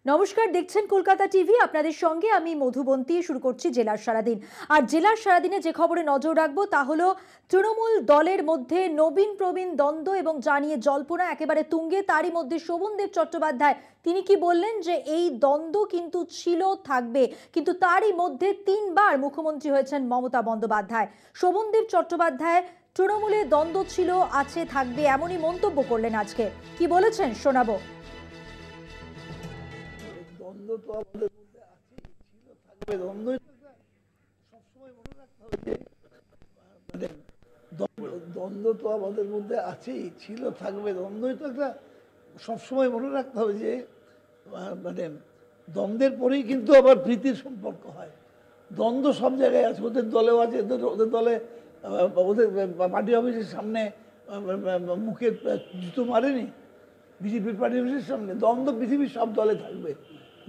নমস্কার, দেখছেন কলকাতা টিভি। আপনাদের সঙ্গে আমি মধুবন্তী। শুরু করছি জেলার সারাদিন। আর জেলার সারাদিনে যে খবরে নজর রাখবো তা হলো তৃণমূল দলের মধ্যে নবীন প্রবীণ দ্বন্দ্ব এবং জানিয়ে জল্পনা একেবারে তুঙ্গে। তারই মধ্যে শোভনদেব চট্টোপাধ্যায় তিনি কি বললেন যে এই দ্বন্দ্ব কিন্তু ছিল, থাকবে, কিন্তু তারই মধ্যে 3বার মুখ্যমন্ত্রী হয়েছেন মমতা বন্দ্যোপাধ্যায়। শোভনদেব চট্টোপাধ্যায় তৃণমূলে দ্বন্দ্ব ছিল, আছে, থাকবে এমনই মন্তব্য করলেন আজকে। কি বলেছেন শোনাবো। দ্বন্দ্ব তো আমাদের মধ্যে আছেই, ছিল, থাকবে। দ্বন্দ্ব সবসময় মনে রাখতে হবে যে দ্বন্দ্ব তো আমাদের মধ্যে আছেই, ছিল, থাকবে। দ্বন্দ্বই তো একটা সবসময় মনে রাখতে হবে যে মানে দ্বন্দ্বের পরেই কিন্তু আবার প্রীতির সম্পর্ক হয়। দ্বন্দ্ব সব জায়গায় আছে, ওদের দলেও আছে। ওদের দলে ওদের পার্টি অফিসের সামনে মুখে জুতো মারেনি, বিজেপির পার্টি অফিসের সামনে। দ্বন্দ্ব পৃথিবীর সব দলে থাকবে,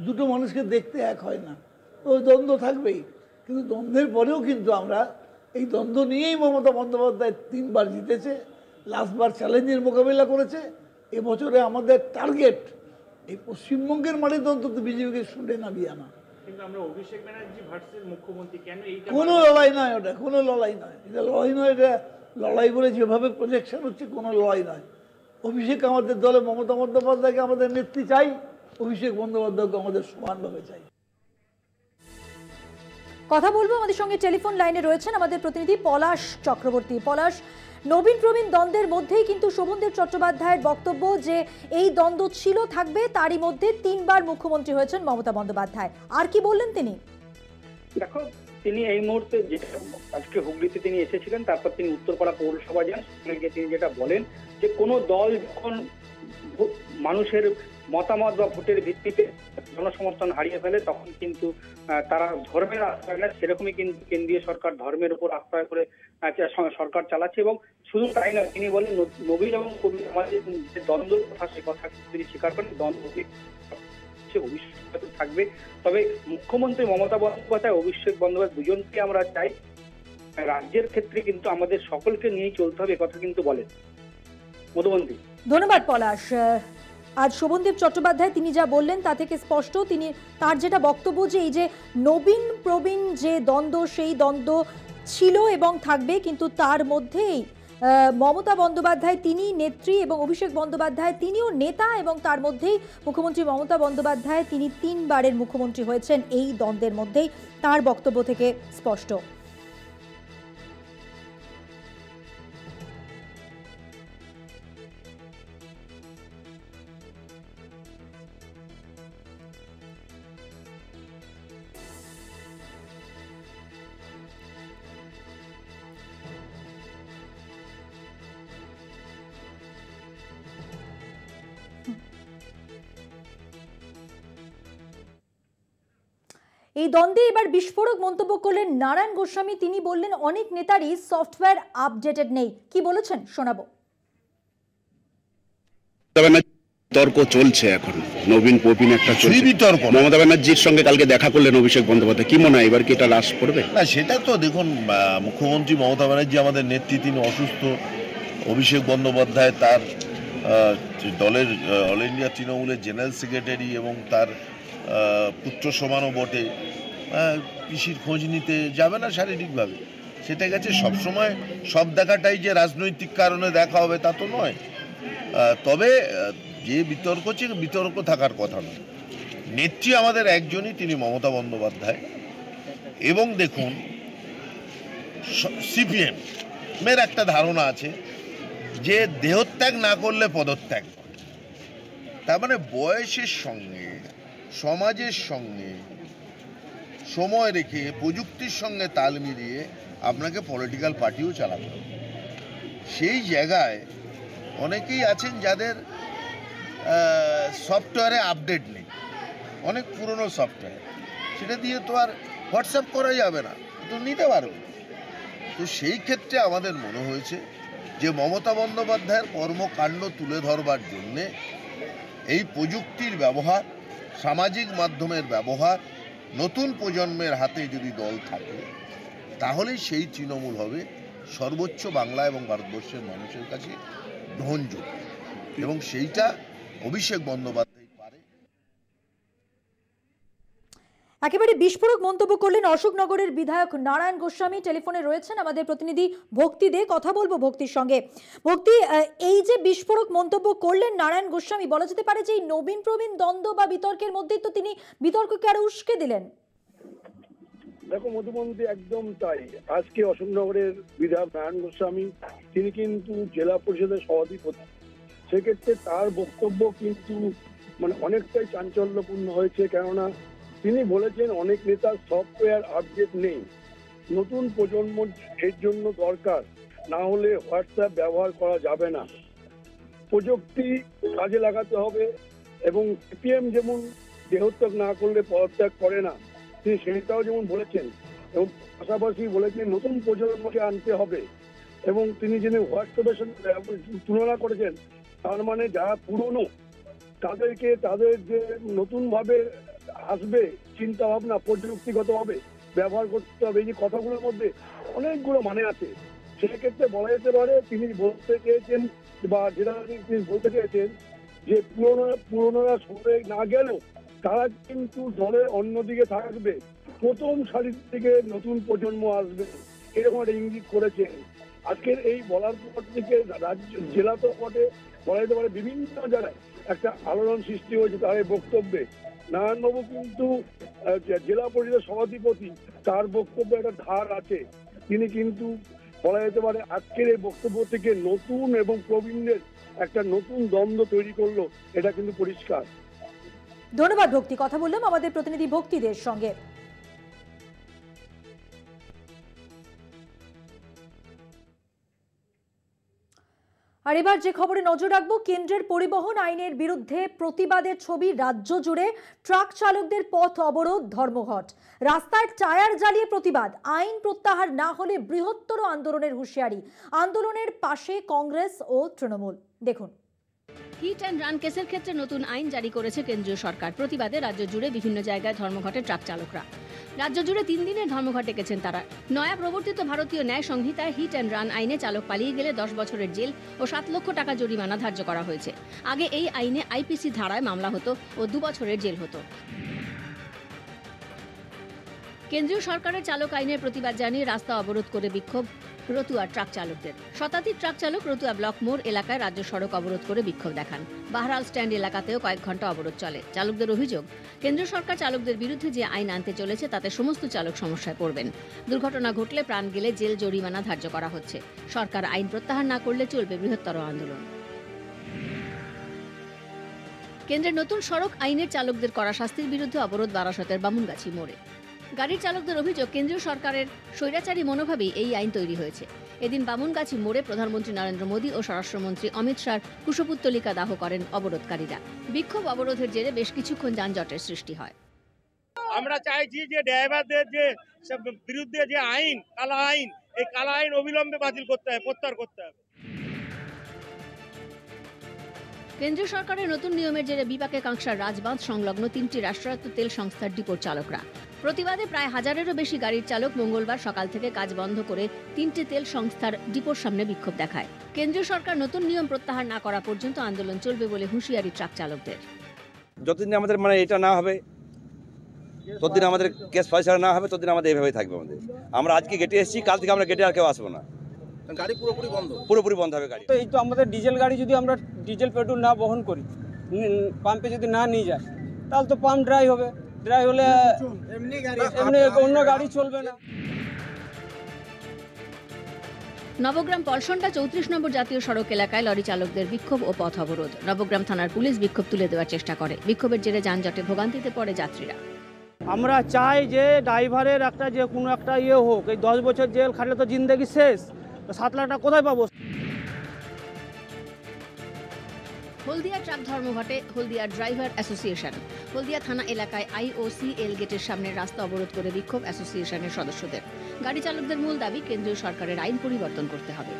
দুটো মানুষকে দেখতে এক হয় না, ওই দ্বন্দ্ব থাকবেই। কিন্তু দ্বন্দ্বের পরেও কিন্তু আমরা এই দ্বন্দ্ব নিয়েই মমতা বন্দ্যোপাধ্যায় 3বার জিতেছে, লাস্টবার চ্যালেঞ্জের মোকাবিলা করেছে। এবছরে আমাদের টার্গেট এই পশ্চিমবঙ্গের মাটিতে অন্তত বিজেপিকে শুনে নামিয়ে আনা। কোনো লড়াই নয়, ওটা কোনো লড়াই নয়, এটা লড়াই নয়। এটা লড়াই বলে যেভাবে প্রজেকশন হচ্ছে, কোনো লড়াই নয়। অভিষেক আমাদের দলে মমতা বন্দ্যোপাধ্যায়কে আমাদের নেত্রী চাই, অভিষেক বন্দ্যোপাধ্যায়কে আমাদের সমানভাবে চাই। কথা বলবো, আমাদের সঙ্গে টেলিফোন লাইনে রয়েছেন আমাদের প্রতিনিধি পলাশ চক্রবর্তী। পলাশ, নবীন প্রবীণ দ্বন্দ্বের মধ্যেই কিন্তু শোভনদেব চট্টোপাধ্যায়ের বক্তব্য যে এই দ্বন্দ্ব ছিল, থাকবে, তারই মধ্যে 3বার মুখ্যমন্ত্রী হয়েছেন মমতা বন্দ্যোপাধ্যায়। আর কি বললেন তিনি? দেখো, তিনি এই মুহূর্তে যেটা আজকে হুগলিতে তিনি এসেছিলেন, তারপর তিনি উত্তরপাড়া পৌরসভা যান। তিনি যেটা বলেন যে কোনো দল যখন মানুষের মতামত বা ভোটের ভিত্তিতে জনসমর্থন হারিয়ে ফেলে, তখন কিন্তু তারা ধর্মের আশ্রয় নেয়। সেরকমই কিন্তু কেন্দ্রীয় সরকার ধর্মের উপর আশ্রয় করে সরকার চালাচ্ছে। এবং শুধু তাই নয়, তিনি বলেন নবীন এবং কবি আমাদের যে দ্বন্দ্বের কথা, সে কথা তিনি স্বীকার করেন। দ্বন্দ্ব ভবিষ্যতে থাকবে, তবে মুখ্যমন্ত্রী মমতা বন্দ্যোপাধ্যায়, অভিষেক বন্দ্যোপাধ্যায় দুজনকে আমরা চাই। রাজ্যের ক্ষেত্রে কিন্তু আমাদের সকলকে নিয়েই চলতে হবে, কথা কিন্তু বলেন মধুবন্তী। ধন্যবাদ পলাশ। আজ শোভনদেব চট্টোপাধ্যায় তিনি যা বললেন তা থেকে স্পষ্ট, তিনি তার যেটা বক্তব্য যে এই যে নবীন প্রবীণ যে দ্বন্দ্ব, সেই দ্বন্দ্ব ছিল এবং থাকবে, কিন্তু তার মধ্যেই মমতা বন্দ্যোপাধ্যায় তিনি নেত্রী এবং অভিষেক বন্দ্যোপাধ্যায় তিনিও নেতা, এবং তার মধ্যেই মুখ্যমন্ত্রী মমতা বন্দ্যোপাধ্যায় তিনি 3বারের মুখ্যমন্ত্রী হয়েছেন। এই দ্বন্দ্বের মধ্যেই তার বক্তব্য থেকে স্পষ্ট। এই দ্বন্দ্বে এবার বিস্ফোরক মন্তব্য করলেন নারায়ণ গোস্বামী। তিনি বললেন অনেক নেতারই সফটওয়্যার আপডেটেড নেই। কি বলেছেন শোনাবো। তর্ক চলছে এখন, নবীন প্রবীণ একটা বিতর্ক। মমতা ব্যানার্জির সঙ্গে কালকে দেখা করলেন অভিষেক বন্দ্যোপাধ্যায়, কি মনে হয় এবার কি এটা হ্রাস পড়বে? না, সেটা তো দেখুন, মুখ্যমন্ত্রী মমতা ব্যানার্জি আমাদের নেত্রী, তিনি অসুস্থ। অভিষেক বন্দ্যোপাধ্যায় তার দলের অল ইন্ডিয়া তৃণমূলের জেনারেল সেক্রেটারি এবং তার পুত্র সমানও বটে। পিসির খোঁজ নিতে যাবে না শারীরিকভাবে, সেটা গেছে। সবসময় সব দেখাটাই যে রাজনৈতিক কারণে দেখা হবে তা তো নয়। তবে যে বিতর্ক হচ্ছে, বিতর্ক থাকার কথা নয়। নেত্রী আমাদের একজনই, তিনি মমতা বন্দ্যোপাধ্যায়। এবং দেখুন, সিপিএম এর একটা ধারণা আছে যে দেহত্যাগ না করলে পদত্যাগ করে। তার মানে বয়সের সঙ্গে, সমাজের সঙ্গে সময় রেখে, প্রযুক্তির সঙ্গে তাল মিলিয়ে আপনাকে পলিটিক্যাল পার্টিও চালাতে হবে। সেই জায়গায় অনেকেই আছেন যাদের সফটওয়্যারে আপডেট নেই, অনেক পুরনো সফটওয়্যার, সেটা দিয়ে তো আর হোয়াটসঅ্যাপ করা যাবে না, তো নিতে পারবে। তো সেই ক্ষেত্রে আমাদের মনে হয়েছে যে মমতা বন্দ্যোপাধ্যায়ের কর্মকাণ্ড তুলে ধরবার জন্যে এই প্রযুক্তির ব্যবহার, সামাজিক মাধ্যমের ব্যবহার, নতুন প্রজন্মের হাতে যদি দল থাকে, তাহলেই সেই তৃণমূল হবে সর্বোচ্চ বাংলা এবং ভারতবর্ষের মানুষের কাছে গ্রহণযোগ্য। এবং সেইটা অভিষেক বন্দ্যোপাধ্যায় পারে। একেবারে বিস্ফোরক মন্তব্য করলেন অশোকনগরের বিধায়ক নারায়ণ গোস্বামী। টেলিফোনে রয়েছেন আমাদের প্রতিনিধি ভক্তি দে, কথা বলবো ভক্তির সঙ্গে। ভক্তি, এই যে বিস্ফোরক মন্তব্য করলেন নারায়ণ গোস্বামী, বলা যেতে পারে যে এই নবীন প্রবীণ দ্বন্দ্ব বা বিতর্কের মধ্যেই তো তিনি বিতর্ককে আরো উস্কে দিলেন। দেখো মধুবন্তী, একদম তাই। আজকে অশোকনগরের বিধায়ক নারায়ণ গোস্বামী, তিনি কিন্তু জেলা পরিষদের সভাধিপতি। সেক্ষেত্রে তার বক্তব্য কিন্তু অনেকটাই চাঞ্চল্যপূর্ণ হয়েছে। কেননা তিনি বলেছেন অনেক নেতার সফটওয়্যার আপডেট নেই, নতুন প্রজন্ম এর জন্য দরকার, না হলে হোয়াটসঅ্যাপ ব্যবহার করা যাবে না, প্রযুক্তি কাজে লাগাতে হবে। এবং সিপিএম যেমন দেহত্যাগ না করলে পদত্যাগ করে না, তিনি সেটাও যেমন বলেছেন। এবং পাশাপাশি বলেছেন নতুন প্রজন্মকে আনতে হবে। এবং তিনি যিনি হোয়াটসঅ্যাপের সঙ্গে তুলনা করেছেন, তার মানে যারা পুরনো তাদেরকে তাদের যে নতুনভাবে আসবে চিন্তা ভাবনা প্রযুক্তিগতভাবে ব্যবহার করতে হবে। এই যে কথাগুলোর মধ্যে অনেকগুলো মানে আছে। সেক্ষেত্রে বলা যেতে পারে তিনি বলতে চেয়েছেন, বা যেটা তিনি বলতে চেয়েছেন, যে পুরনোরা সরে না গেলেও তারা কিন্তু দলের অন্যদিকে থাকবে, প্রথম সারির থেকে নতুন প্রজন্ম আসবে, এরকম একটা ইঙ্গিত করেছেন। আজকের এই বলার পর থেকে রাজ্য জেলা তো বটে, বলা যেতে পারে বিভিন্ন জায়গায় একটা আলোড়ন সৃষ্টি হয়েছে তার এই বক্তব্যে। নারায়ণবাবু কিন্তু জেলা পরিষদের সভাধিপতি, তার বক্তব্যে একটা ধার আছে। তিনি কিন্তু বলা যেতে পারে আজকের এই বক্তব্য থেকে নতুন এবং প্রবীণদের একটা নতুন দ্বন্দ্ব তৈরি করলো, এটা কিন্তু পরিষ্কার। ধন্যবাদ ভক্তি, কথা বললাম আমাদের প্রতিনিধি ভক্তিদের সঙ্গে। আর এবার যে খবরে নজর রাখবো, কেন্দ্রের পরিবহন আইনের বিরুদ্ধে প্রতিবাদের ছবি রাজ্য জুড়ে। ট্রাক চালকদের পথ অবরোধ, ধর্মঘট, রাস্তায় টায়ার জ্বালিয়ে প্রতিবাদ। আইন প্রত্যাহার না হলে বৃহত্তর আন্দোলনের হুঁশিয়ারি। আন্দোলনের পাশে কংগ্রেস ও তৃণমূল। দেখুন। হিট অ্যান্ড রান কেসের ক্ষেত্রে নতুন আইন জারি করেছে কেন্দ্রীয় সরকার। প্রতিবাদে রাজ্য জুড়ে বিভিন্ন জায়গায় ধর্মঘটে ট্রাক চালকরা। রাজ্য জুড়ে 3 দিনের ধর্মঘট ডেকেছেন তারা। নয়া প্রবর্তিত ভারতীয় ন্যায় সংহিতায় হিট অ্যান্ড রান আইনে চালক পালিয়ে গেলে 10 বছরের জেল ও 7 লক্ষ টাকা জরিমানা ধার্য করা হয়েছে। আগে এই আইনে আইপিসি ধারায় মামলা হতো ও 2 বছরের জেল হতো। কেন্দ্রীয় সরকারের চালক আইনের প্রতিবাদ জানিয়ে রাস্তা অবরোধ করে বিক্ষোভ রতুয়া ট্রাক চালকদের। শতাধিক ট্রাক চালক রতুয়া ব্লক মোড় এলাকায় রাজ্য সড়ক অবরোধ করে বিক্ষোভ দেখান। বাহরাল স্ট্যান্ড এলাকাতেও কয়েক ঘন্টা অবরোধ চলে। চালকদের অভিযোগ, কেন্দ্রীয় সরকার চালকদের বিরুদ্ধে যে আইন আনতে চলেছে তাতে সমস্ত চালক সমস্যায় পড়বেন। দুর্ঘটনা ঘটলে প্রাণ গেলে জেল জরিমানা ধার্য করা হচ্ছে। সরকার আইন প্রত্যাহার না করলে চলবে বৃহত্তর আন্দোলন। কেন্দ্রের নতুন সড়ক আইনের চালকদের কড়া শাস্তির বিরুদ্ধে অবরোধ বারাসতের বামুনগাছি মোড়ে। গাড়ির চালকদের অভিযোগ, কেন্দ্রীয় সরকারের স্বৈরাচারী মনোভাবেই এই আইন তৈরি হয়েছে। এদিন বামুনগাছি মোড়ে প্রধানমন্ত্রী নরেন্দ্র মোদী ও স্বরাষ্ট্রমন্ত্রী অমিত শাহর কুশপুত্তলিকা দাহ করেন অবরোধকারীরা। বিক্ষোভ অবরোধের জেরে বেশ কিছুক্ষণ যানজটের সৃষ্টি হয়। আমরা চাইছি যে ড্রাইভারদের যে বিরুদ্ধে যে আইন, কালা আইন, এই কালা আইন অবিলম্বে বাতিল করতে হবে, প্রত্যাহার করতে হবে। কেন্দ্রীয় সরকারের নতুন নিয়মের জেরে বিপাকে কাঁকসার রাজবাঁধ সংলগ্ন 3টি রাষ্ট্রায়ত্ত তেল সংস্থার ডিপোর চালকরা। প্রতিবাদে প্রায় 1000-এরও বেশি গাড়ির চালক মঙ্গলবার সকাল থেকে কাজ বন্ধ করে 3টি তেল সংস্থার ডিপোর সামনে বিক্ষোভ দেখায়। কেন্দ্রীয় সরকার নতুন নিয়ম প্রত্যাহার না করা পর্যন্ত আন্দোলন চলবে বলে হুঁশিয়ারি ট্রাক চালকদের। যতদিন আমাদের এটা না হবে, ততদিন আমাদের কেস ফয়সালা না হবে, ততদিন আমাদের এইভাবেই থাকবে। আমরা আজকে গেটে এসেছি, কাল থেকে আমরা গেটে আর কেউ আসবো না। গাড়ি পুরোপুরি বন্ধ হবে গাড়ি। তো এই তো আমাদের ডিজেল গাড়ি যদি আমরা ডিজেল পেট্রোল না বহন করি, পাম্পে যদি না নিয়ে যায়, তাহলে তো পাম্প ড্রাই হবে। ড্রাই হলে এমনি অন্য গাড়ি চলবে না। নবগ্রাম পলসন্ডা 34 নম্বর জাতীয় সড়ক এলাকায় লরি চালকদের বিক্ষোভ ও পথ অবরোধ। নবগ্রাম থানার পুলিশ বিক্ষোভ তুলে দেওয়ার চেষ্টা করে। বিক্ষোভের জেরে যানজটে ভোগান্তিতে পড়ে যাত্রীরা। আমরা চাই যে ড্রাইভারের একটা যে কোনো একটা হোক। এই 10 বছর জেল খাটলে তো জিন্দেগি শেষ, 7 লাখ টাকা কোথায় পাবো? হলদিয়া ট্রাক ধর্মঘটে হলদিয়া ড্রাইভার অ্যাসোসিয়েশন। হলদিয়া থানা এলাকায় IOCL গেটের সামনে রাস্তা অবরোধ করে বিক্ষোভ অ্যাসোসিয়েশনের সদস্যদের। গাড়ি চালকদের মূল দাবি, কেন্দ্রীয় সরকারের আইন পরিবর্তন করতে হবে।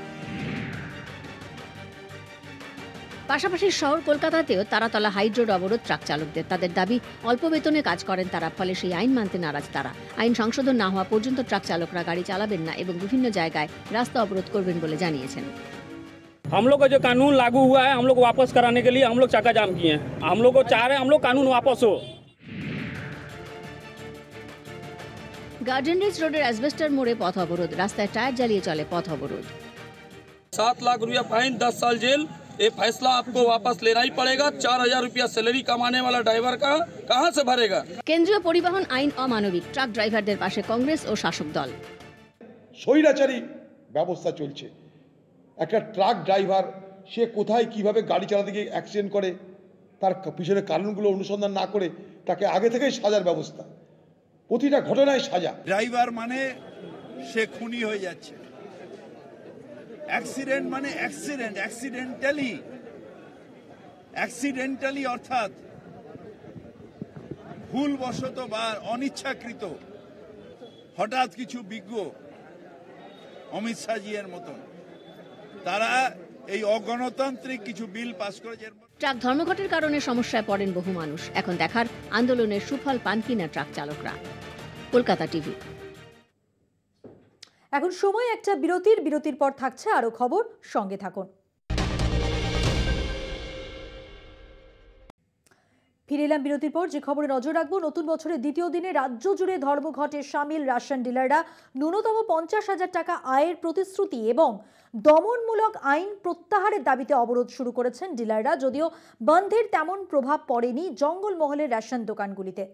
পাশাপাশি শহর কলকাতাতেও তারাতলা হাইড্রোড অবরোধ ট্রাক চালকদের। তাদের দাবি, অল্প বেতনে কাজ করেন তারা, ফলে সেই আইন মানতে নারাজ তারা। আইন সংশোধন না হওয়া পর্যন্ত ট্রাক চালকরা গাড়ি চালাবেন না এবং বিভিন্ন জায়গায় রাস্তা অবরোধ করবেন বলে জানিয়েছেন। हम लोग का जो कानून लागू हुआ है, हम लोग वापस कराने के लिए हम लोग चक्का जाम किए हैं। हम लोग को चाह रहे हैं हम लोग कानून वापस हो। গার্ডেন রিচ রোডের অ্যাসবেস্টার মোড়ে পথ অবরোধ, রাস্তায় টায়ার জ্বালিয়ে চলে পথ অবরোধ। 7 लाख रुपया फाइन, 10 साल जेल। ये फैसला आपको वापस लेना ही पड़ेगा। 4000 रुपया सैलरी कमाने वाला ड्राइवर का कहां से भरेगा? কেন্দ্রীয় পরিবহন আইন অমানবিক, ট্রাক ড্রাইভারদের পাশে কংগ্রেস ও শাসক দল। স্বৈরাচারী ব্যবস্থা চলছে। একটা ট্রাক ড্রাইভার সে কোথায় কিভাবে গাড়ি চালাতে গিয়ে অ্যাক্সিডেন্ট করে তার পিছনে কারণগুলো অনুসন্ধান না করে তাকে আগে থেকেই সাজার ব্যবস্থা, প্রতিটা ঘটনায় সাজা। ড্রাইভার মানে সে খুনি হয়ে যাচ্ছে, অ্যাক্সিডেন্ট মানে অ্যাক্সিডেন্ট, অ্যাক্সিডেন্টালি অর্থাৎ ভুলবশত বা অনিচ্ছাকৃত হঠাৎ কিছু বিজ্ঞ অমিত শাহজির মতন তারা এই অগণতান্ত্রিক কিছু বিল পাস করেছে। ট্রাক ধর্মঘটের কারণে সমস্যায় পড়েন বহু মানুষ। এখন দেখার আন্দোলনের সুফল পান কিনা ট্রাক চালকরা। কলকাতা টিভি। এখন সময় একটা বিরতির পর থাকছে আরো খবর, সঙ্গে থাকুন। ফিরে এলাম বিরতির পর। যে খবরে নজর রাখবো, নতুন বছরের দ্বিতীয় দিনে রাজ্য জুড়ে ধর্মঘটে সামিল রেশন ডিলাররা। ন্যূনতম 50,000 টাকা আয়ের প্রতিশ্রুতি এবং দমনমূলক আইন প্রত্যাহারের দাবিতে অবরোধ শুরু করেছেন ডিলাররা। যদিও বন্ধের তেমন প্রভাব পড়েনি জঙ্গলমহলের রেশন দোকানগুলিতে।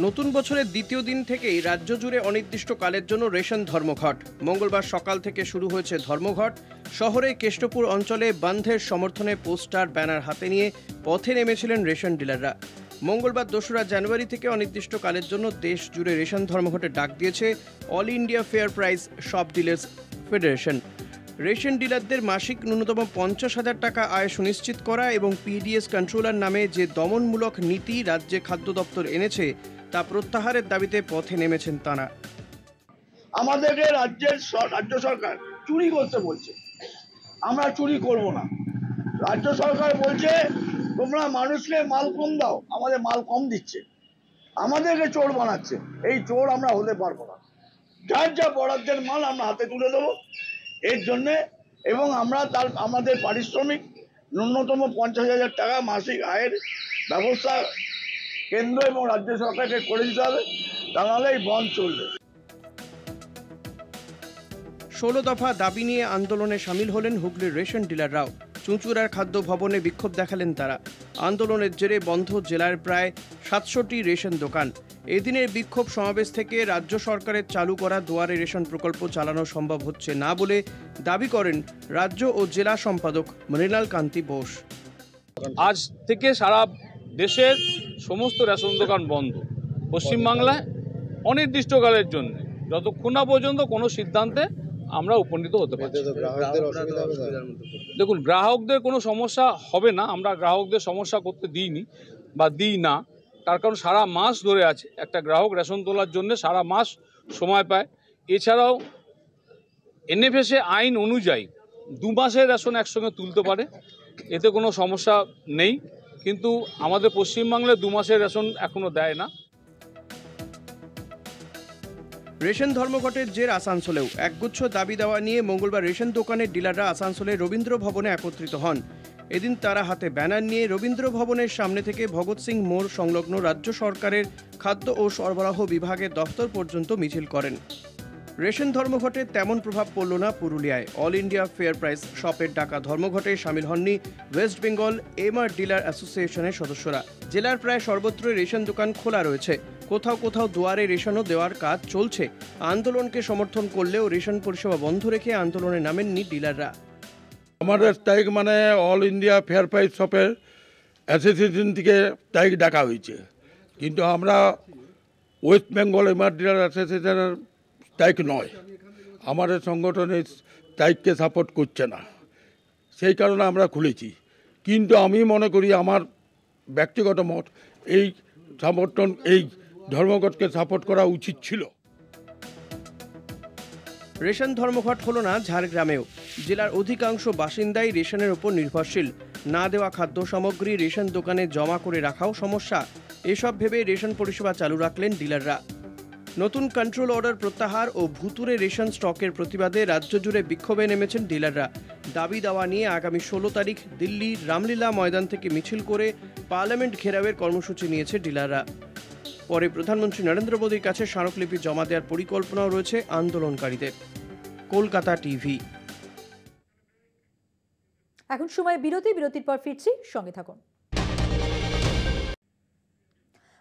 নতুন বছরের দ্বিতীয় দিন থেকেই রাজ্য জুড়ে অনির্দিষ্টকালের জন্য রেশন ধর্মঘট। মঙ্গলবার সকাল থেকে শুরু হয়েছে ধর্মঘট। শহরের কেষ্টপুর অঞ্চলে বন্ধের সমর্থনে পোস্টার ব্যানার হাতে নিয়ে পথে নেমেছিলেন রেশন ডিলাররা। মঙ্গলবার 2রা জানুয়ারি থেকে অনির্দিষ্টকালের জন্য দেশ জুড়ে রেশন ধর্মঘটের ডাক দিয়েছে all India fair price shop dealers federation. Ration ডিলারদের মাসিক ন্যূনতম 50,000 টাকা আয় সুনিশ্চিত করা এবং পিডিএস কন্ট্রোলার নামে যে দমনমূলক নীতি রাজ্যে খাদ্য দপ্তর এনেছে তা প্রত্যাহারের দাবিতে পথে নেমেছেন তারা। আমাদেরকে রাজ্য সরকার চুরি করতে বলছে, আমরা চুরি করব না। রাজ্য সরকার বলছে তোমরা মানুষকে মাল কম দাও, আমাদের মাল কম দিচ্ছে, আমাদেরকে চোর বানাচ্ছে। এই চোর আমরা হতে পারবো না। যার যা বরাদ্দের মাল আমরা হাতে তুলে দেবো এর জন্যে, এবং আমরা আমাদের পারিশ্রমিক ন্যূনতম 50,000 টাকা মাসিক আয়ের ব্যবস্থা কেন্দ্র এবং রাজ্য সরকারকে করে দিতে হবে, তা নাহলে এই বন্ধ চলবে। 16 দফা দাবি নিয়ে আন্দোলনে সামিল হলেন হুগলির রেশন ডিলাররাও। চুঁচুড়ার খাদ্য ভবনে বিক্ষোভ দেখালেন তারা। আন্দোলনের জেরে বন্ধ জেলার প্রায় 700টি রেশন দোকান। এদিনের বিক্ষোভ সমাবেশ থেকে রাজ্য সরকারের চালু করা দুয়ারে রেশন প্রকল্প চালানো সম্ভব হচ্ছে না বলে দাবি করেন রাজ্য ও জেলা সম্পাদক মৃণাল কান্তি বোস। আজ থেকে সারা দেশের সমস্ত রেশন দোকান বন্ধ। পশ্চিমবাংলায় অনির্দিষ্টকালের জন্য, যতক্ষণ না পর্যন্ত কোনো সিদ্ধান্তে আমরা উপনীত হতে পারছি। দেখুন, গ্রাহকদের কোনো সমস্যা হবে না, আমরা গ্রাহকদের সমস্যা করতে দিইনি বা দিই না। তার কারণ সারা মাস ধরে আছে, একটা গ্রাহক রেশন তোলার জন্য সারা মাস সময় পায়। এছাড়াও এনএফএসএ আইন অনুযায়ী 2 মাসের রেশন একসঙ্গে তুলতে পারে, এতে কোনো সমস্যা নেই। কিন্তু আমাদের পশ্চিমবাংলায় 2 মাসের রেশন এখনো দেয় না। রেশন ধর্মঘটের জের আসানসোলেও একগুচ্ছ দাবি দেওয়া নিয়ে মঙ্গলবার রেশন দোকানের ডিলাররা আসানসোলের রবীন্দ্র ভবনে একত্রিত হন। এদিন তারা হাতে ব্যানার নিয়ে রবীন্দ্র ভবনের সামনে থেকে ভগৎ সিং মোড় সংলগ্ন রাজ্য সরকারের খাদ্য ও সরবরাহ বিভাগের দফতর পর্যন্ত মিছিল করেন। রেশন ধর্মঘটে তেমন প্রভাব পড়ল না পুরুলিয়ায়। অল ইন্ডিয়া ফেয়ার প্রাইস শপের ডাকা ধর্মঘটে সামিল হননি ওয়েস্ট বেঙ্গল এমআর ডিলার অ্যাসোসিয়েশনের সদস্যরা। জেলার প্রায় সর্বত্রই রেশন দোকান খোলা রয়েছে, কোথাও কোথাও দুয়ারে রেশনও দেওয়ার কাজ চলছে। আন্দোলনকে সমর্থন করলেও রেশন পরিষেবা বন্ধ রেখে আন্দোলনে নামেননি ডিলাররা। আমাদের স্ট্রাইক মানে অল ইন্ডিয়া ফেয়ার প্রাইস শপের অ্যাসোসিয়েশন থেকে স্ট্রাইক ডাকা হয়েছে, কিন্তু আমরা ওয়েস্ট বেঙ্গল এমআর ডিলার অ্যাসোসিয়েশনের স্ট্রাইক নয়। আমাদের সংগঠনের স্ট্রাইককে সাপোর্ট করছে না, সেই কারণে আমরা খুলেছি। কিন্তু আমি মনে করি, আমার ব্যক্তিগত মত, এই সমর্থন এই ধর্মঘটকে সাপোর্ট করা উচিত ছিল। রেশন ধর্মঘট হলো না ঝাড়গ্রামেও। জেলার অধিকাংশ বাসিন্দাই রেশনের উপর নির্ভরশীল। না দেওয়া খাদ্য সামগ্রী রেশন দোকানে জমা করে রাখাও সমস্যা। এসব ভেবে রেশন পরিষেবা চালু রাখলেন ডিলাররা। নতুন কন্ট্রোল অর্ডার প্রত্যাহার ও ভুতুরে রেশন স্টকের প্রতিবাদে রাজ্য জুড়ে বিক্ষোভে নেমেছেন ডিলাররা। দাবি দাওয়া নিয়ে আগামী 16 তারিখ দিল্লির রামলীলা ময়দান থেকে মিছিল করে পার্লামেন্ট ঘেরাওয়ের কর্মসূচি নিয়েছে ডিলাররা। পরে প্রধানমন্ত্রী নরেন্দ্র মোদীর কাছে স্মারকলিপি জমা দেওয়ার পরিকল্পনাও রয়েছে আন্দোলনকারীদের। কলকাতা টিভি। এখন সময় বিরতির পর ফিরছি, সঙ্গে থাকুন।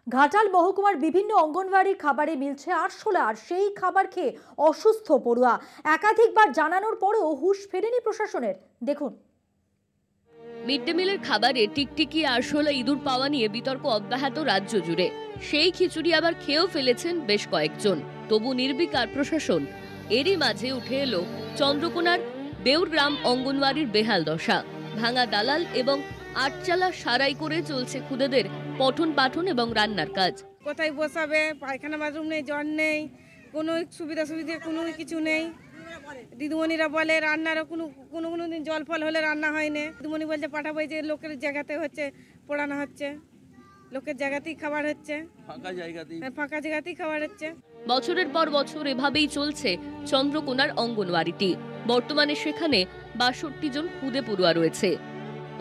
ঘাটাল মহকুমার বিভিন্ন অঙ্গনওয়াড়ির খাবারে মিলছে আরশোলা, আর সেই খাবার খেয়ে অসুস্থ পড়ুয়া। একাধিকবার জানানোর পরেও হুঁশ ফেরেনি প্রশাসনের। দেখুন। মিড ডে মিলের খাবারে টিকটিকি, আরশোলা, ইঁদুর পাওয়া নিয়ে বিতর্ক অব্যাহত রাজ্য জুড়ে। সেই খিচুড়ি আবার খেয়েও ফেলেছেন বেশ কয়েকজন, তবু নির্বিকার প্রশাসন। এরই মাঝে উঠে এলো চন্দ্রকোনার বেউরগ্রাম অঙ্গনওয়াড়ির বেহাল দশা। ভাঙা দালাল এবং আটচালা সারাই করে চলছে খুদেদের পঠন পাঠন এবং রান্নার কাজ। কোথায় বসাবে, পায়খানা বাথরুম নেই, জল নেই, কোনো সুবিধা কোনো কিছু নেই। দিদিমণিরা বলে রান্নারও কোনো দিন জল ফল হলে রান্না হয় না। দিদিমণি বলছে পাঠাবো, যে লোকের জায়গাতে হচ্ছে পড়ানো হচ্ছে, লোকের জায়গাতেই খাবার হচ্ছে, ফাঁকা জায়গাতেই খাবার হচ্ছে। বছরের পর বছর এভাবেই চলছে চন্দ্রকোনার অঙ্গনওয়াড়িটি। বর্তমানে সেখানে 62 জন খুদে পড়ুয়া রয়েছে।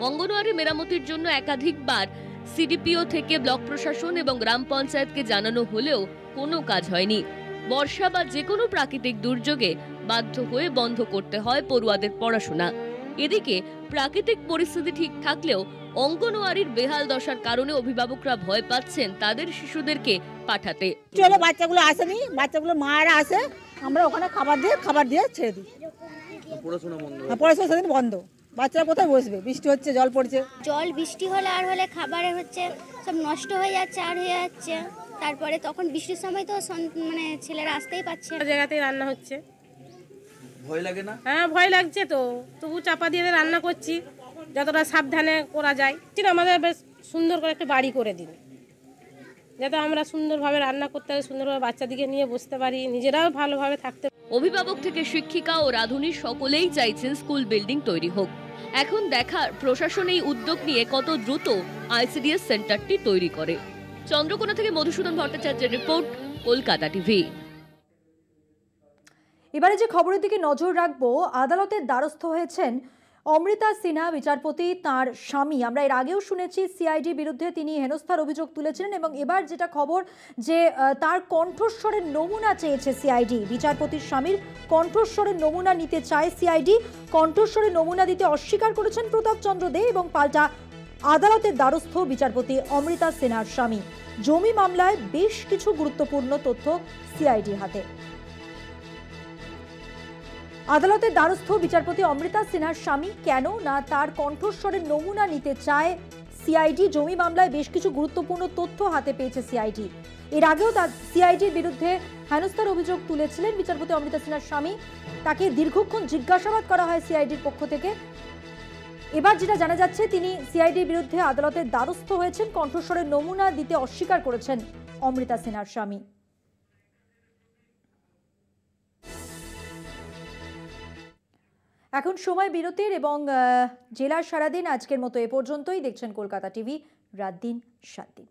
অঙ্গনওয়াড়ি মেরামতির জন্য একাধিকবার সিডিপিও থেকে ব্লক প্রশাসন এবং গ্রাম পঞ্চায়েতকে জানানো হলেও কোনো কাজ হয়নি। বর্ষা বা যে কোনো প্রাকৃতিক দুর্যোগে বাধ্য হয়ে বন্ধ করতে হয় পড়ুয়াদের পড়াশোনা। এদিকে প্রাকৃতিক পরিস্থিতি ঠিক থাকলেও অঙ্গনওয়াড়ির বেহাল দশার কারণে অভিভাবকরা ভয় পাচ্ছেন তাদের শিশুদেরকে পাঠাতে। চলো, বাচ্চাগুলো আসেনি, বাচ্চাগুলো মায়েরা আসে, আমরা ওখানে খাবার দিয়ে ছেড়ে দিই। পড়াশোনা সেদিন বন্ধ, বাচ্চারা কোথায় বসবে? বৃষ্টি হচ্ছে, জল পড়ছে, জল বৃষ্টি হলে আর হলে খাবারে হচ্ছে সব নষ্ট হয়ে যাচ্ছে আর হয়ে যাচ্ছে। তারপরে তখন বৃষ্টির সময় তো মানে ছেলেরা আসতেই পারছে না। জায়গাতেই রান্না হচ্ছে, ভয় লাগে না? হ্যাঁ, ভয় লাগছে তো, তবু চাপা দিয়ে রান্না করছি যতটা সাবধানে করা যায়। আমাদের বেশ সুন্দর করে একটা বাড়ি করে দিন, যাতে আমরা সুন্দরভাবে রান্না করতে পারি, সুন্দরভাবে বাচ্চাদিকে নিয়ে বসতে পারি, নিজেরাও ভালোভাবে থাকতে। অভিভাবক থেকে শিক্ষিকা ও রাঁধুনি সকলেই চাইছেন স্কুল বিল্ডিং তৈরি হোক। এখন দেখার প্রশাসন এই উদ্যোগ নিয়ে কত দ্রুত আইসিডিএস সেন্টারটি তৈরি করে। চন্দ্রকোনা থেকে মধুসূদন ভট্টাচার্যের রিপোর্ট, কলকাতা টিভি। এবারে যে খবরের দিকে নজর রাখবো, আদালতের দ্বারস্থ হয়েছেন অমৃতা সিনহা বিচারপতি, তার স্বামী। আমরা এর আগেও শুনেছি সিআইডি বিরুদ্ধে তিনি হেনস্থার অভিযোগ তুলেছিলেন, এবং এবার যেটা খবর যে তার কণ্ঠস্বরের নমুনা চেয়েছে সিআইডি। বিচারপতির স্বামীর কণ্ঠস্বরের নমুনা নিতে চায় সিআইডি। কণ্ঠস্বরের নমুনা দিতে অস্বীকার করেছেন প্রতাপ চন্দ্র দে, এবং পাল্টা আদালতের দ্বারস্থ বিচারপতি অমৃতা সিনহার স্বামী। জমি মামলায় বেশ কিছু গুরুত্বপূর্ণ তথ্য সিআইডির হাতে। আদালতের দ্বারস্থ বিচারপতি অমৃতা সিনহার স্বামী কেন না তার কণ্ঠস্বরের নমুনা নিতে চায় সিআইডি। জমি মামলায় বেশ কিছু গুরুত্বপূর্ণ তথ্য হাতে পেয়েছে সিআইডি। এর আগেও তার সিআইডির বিরুদ্ধে হেনস্থার অভিযোগ তুলেছিলেন বিচারপতি অমৃতা সিনহার স্বামী। তাকে দীর্ঘক্ষণ জিজ্ঞাসাবাদ করা হয় সিআইডির পক্ষ থেকে। এবার যেটা জানা যাচ্ছে, তিনি সিআইডির বিরুদ্ধে আদালতের দ্বারস্থ হয়েছেন। কণ্ঠস্বরের নমুনা দিতে অস্বীকার করেছেন অমৃতা সিনহার স্বামী। এখন সময় বিরতির, এবং জেলার সারাদিন আজকের মতো এ পর্যন্তই। দেখছেন কলকাতা টিভি, রাত দিন 7 দিন।